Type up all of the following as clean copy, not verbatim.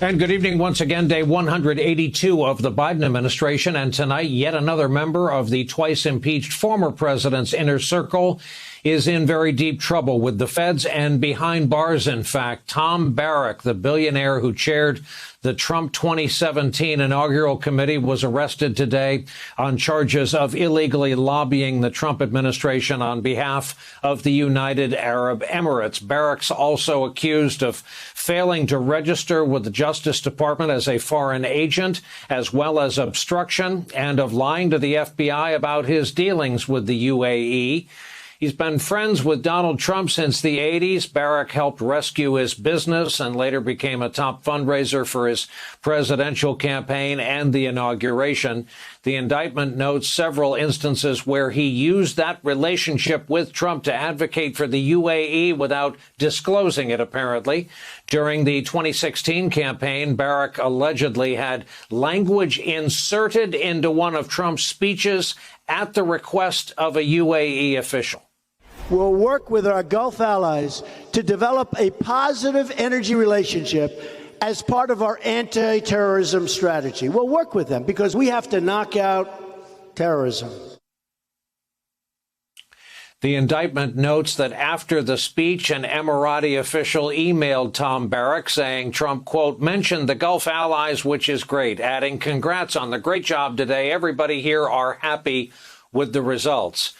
And good evening once again, day 182 of the Biden administration. And tonight, yet another member of the twice impeached former president's inner circle is in very deep trouble with the feds and behind bars, in fact. Tom Barrack, the billionaire who chaired the Trump 2017 inaugural committee, was arrested today on charges of illegally lobbying the Trump administration on behalf of the United Arab Emirates. Barrack's also accused of failing to register with the Justice Department as a foreign agent, as well as obstruction, and of lying to the FBI about his dealings with the UAE. He's been friends with Donald Trump since the 80s. Barrack helped rescue his business and later became a top fundraiser for his presidential campaign and the inauguration. The indictment notes several instances where he used that relationship with Trump to advocate for the UAE without disclosing it, apparently. During the 2016 campaign, Barrack allegedly had language inserted into one of Trump's speeches at the request of a UAE official. We'll work with our Gulf allies to develop a positive energy relationship as part of our anti-terrorism strategy. We'll work with them because we have to knock out terrorism. The indictment notes that after the speech, an Emirati official emailed Tom Barrack saying Trump, quote, mentioned the Gulf allies, which is great, adding, congrats on the great job today. Everybody here are happy with the results.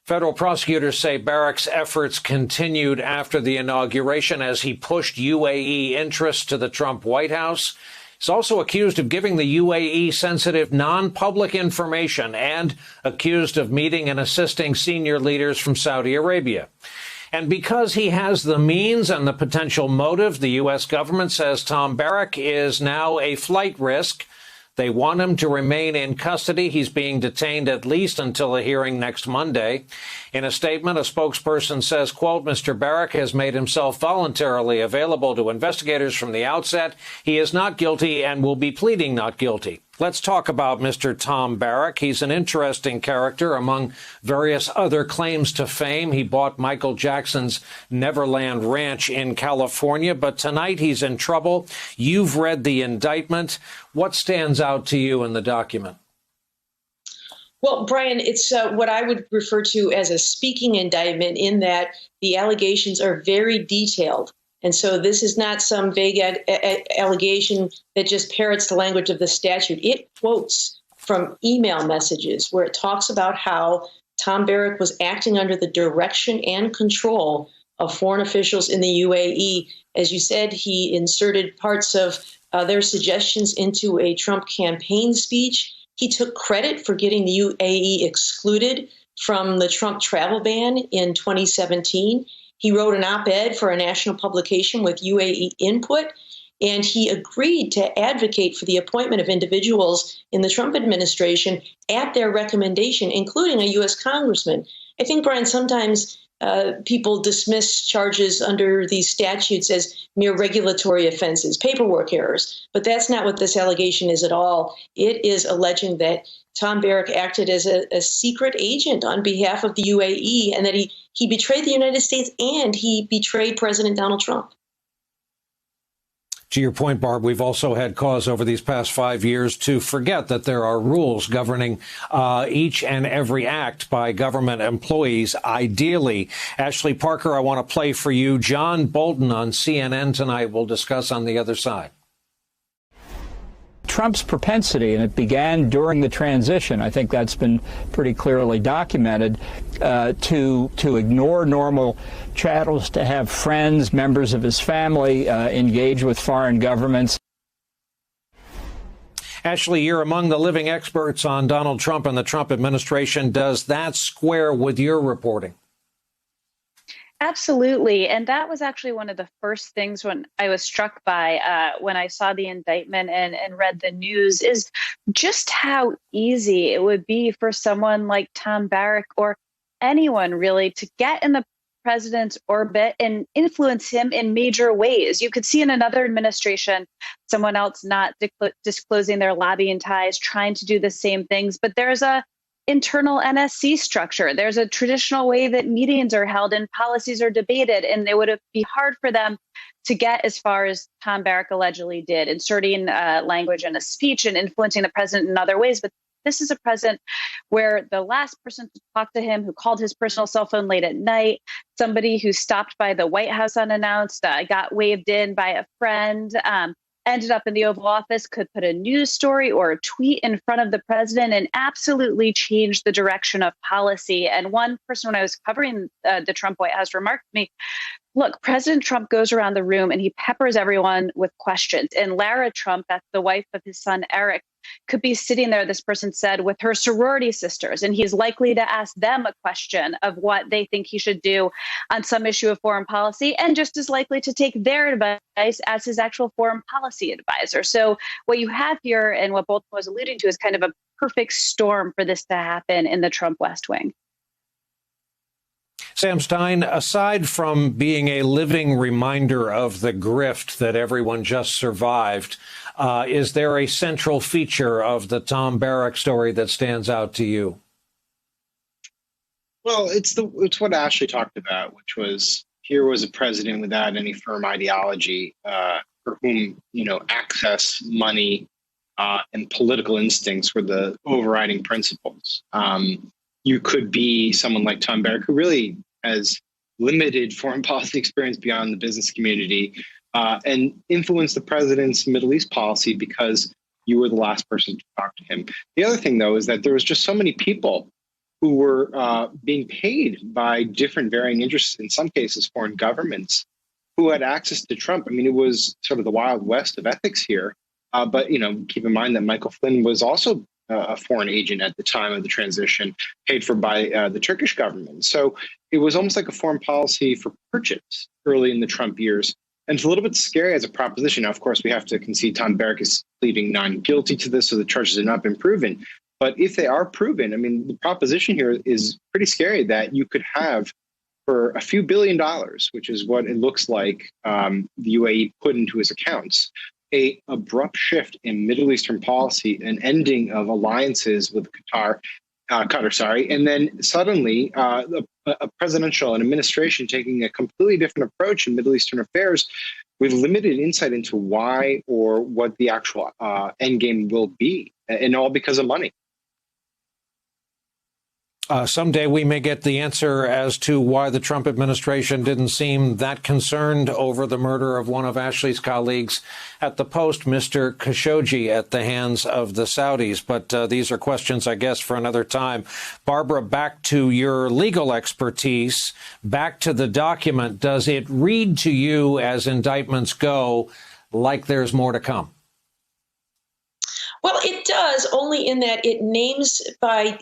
Federal prosecutors say Barrack's efforts continued after the inauguration as he pushed UAE interests to the Trump White House. He's also accused of giving the UAE sensitive non-public information and accused of meeting and assisting senior leaders from Saudi Arabia. And because he has the means and the potential motive, the U.S. government says Tom Barrack is now a flight risk. They want him to remain in custody. He's being detained at least until a hearing next Monday. In a statement, a spokesperson says, quote, Mr. Barrack has made himself voluntarily available to investigators from the outset. He is not guilty and will be pleading not guilty. Let's talk about Mr. Tom Barrack. He's an interesting character among various other claims to fame. He bought Michael Jackson's Neverland Ranch in California, but tonight he's in trouble. You've read the indictment. What stands out to you in the document? Well, Brian, it's what I would refer to as a speaking indictment in that the allegations are very detailed. And so this is not some vague allegation that just parrots the language of the statute. It quotes from email messages where it talks about how Tom Barrack was acting under the direction and control of foreign officials in the UAE. As you said, he inserted parts of their suggestions into a Trump campaign speech. He took credit for getting the UAE excluded from the Trump travel ban in 2017. He wrote an op-ed for a national publication with UAE input, and he agreed to advocate for the appointment of individuals in the Trump administration at their recommendation, including a U.S. congressman. I think, Brian, sometimes people dismiss charges under these statutes as mere regulatory offenses, paperwork errors, but that's not what this allegation is at all. It is alleging that Tom Barrack acted as a secret agent on behalf of the UAE and that he betrayed the United States and he betrayed President Donald Trump. To your point, Barb, we've also had cause over these past 5 years to forget that there are rules governing each and every act by government employees, ideally. Ashley Parker, I want to play for you. John Bolton on CNN tonight. We'll discuss on the other side. Trump's propensity, and it began during the transition, I think that's been pretty clearly documented, to ignore normal channels, to have friends, members of his family engage with foreign governments. Ashley, you're among the living experts on Donald Trump and the Trump administration. Does that square with your reporting? Absolutely. And that was actually one of the first things when I was struck by when I saw the indictment and read the news is just how easy it would be for someone like Tom Barrack or anyone really to get in the president's orbit and influence him in major ways. You could see in another administration, someone else not disclosing their lobbying ties, trying to do the same things. But there's a internal NSC structure. There's a traditional way that meetings are held and policies are debated, and it would be hard for them to get as far as Tom Barrack allegedly did, inserting language in a speech and influencing the president in other ways. But this is a president where the last person to talk to him, who called his personal cell phone late at night, somebody who stopped by the White House unannounced, got waved in by a friend, ended up in the Oval Office, could put a news story or a tweet in front of the president and absolutely change the direction of policy. And one person, when I was covering the Trump White House, remarked to me, look, President Trump goes around the room and he peppers everyone with questions. And Lara Trump, that's the wife of his son, Eric, could be sitting there, this person said, with her sorority sisters, and he's likely to ask them a question of what they think he should do on some issue of foreign policy, and just as likely to take their advice as his actual foreign policy advisor. So what you have here, and what Bolton was alluding to, is kind of a perfect storm for this to happen in the Trump West Wing. Sam Stein, aside from being a living reminder of the grift that everyone just survived, is there a central feature of the Tom Barrack story that stands out to you? Well, it's what Ashley talked about, which was here was a president without any firm ideology, for whom access, money, and political instincts were the overriding principles. You could be someone like Tom Barrack, who really has limited foreign policy experience beyond the business community, and influence the president's Middle East policy because you were the last person to talk to him. The other thing, though, is that there was just so many people who were being paid by different varying interests, in some cases foreign governments, who had access to Trump. I mean, it was sort of the Wild West of ethics here. But, keep in mind that Michael Flynn was also a foreign agent at the time of the transition, paid for by the Turkish government. So it was almost like a foreign policy for purchase early in the Trump years. And it's a little bit scary as a proposition. Now, of course, we have to concede Tom Barrack is pleading non-guilty to this, so the charges have not been proven. But if they are proven, I mean, the proposition here is pretty scary that you could have, for a few $1 billion, which is what it looks like the UAE put into his accounts, a abrupt shift in Middle Eastern policy, an ending of alliances with Qatar, and then suddenly a presidential and administration taking a completely different approach in Middle Eastern affairs with limited insight into why or what the actual end game will be, and all because of money. Someday we may get the answer as to why the Trump administration didn't seem that concerned over the murder of one of Ashley's colleagues at the Post, Mr. Khashoggi, at the hands of the Saudis. But these are questions, I guess, for another time. Barbara, back to your legal expertise, back to the document. Does it read to you, as indictments go, like there's more to come? Well, it does, only in that it names by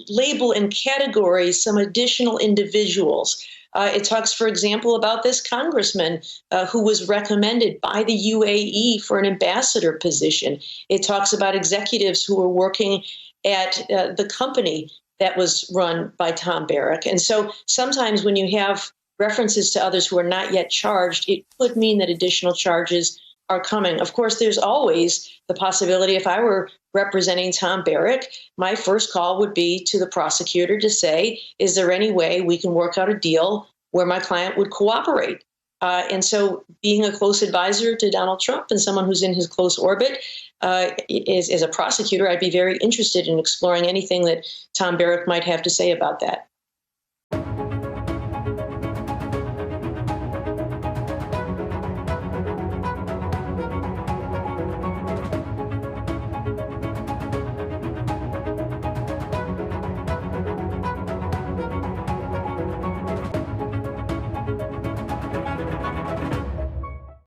label and category some additional individuals. It talks, for example, about this congressman who was recommended by the UAE for an ambassador position. It talks about executives who were working at the company that was run by Tom Barrack. And so sometimes when you have references to others who are not yet charged, it could mean that additional charges are coming. Of course, there's always the possibility, if I were representing Tom Barrack, my first call would be to the prosecutor to say, is there any way we can work out a deal where my client would cooperate? And so being a close advisor to Donald Trump and someone who's in his close orbit, as a prosecutor, I'd be very interested in exploring anything that Tom Barrack might have to say about that.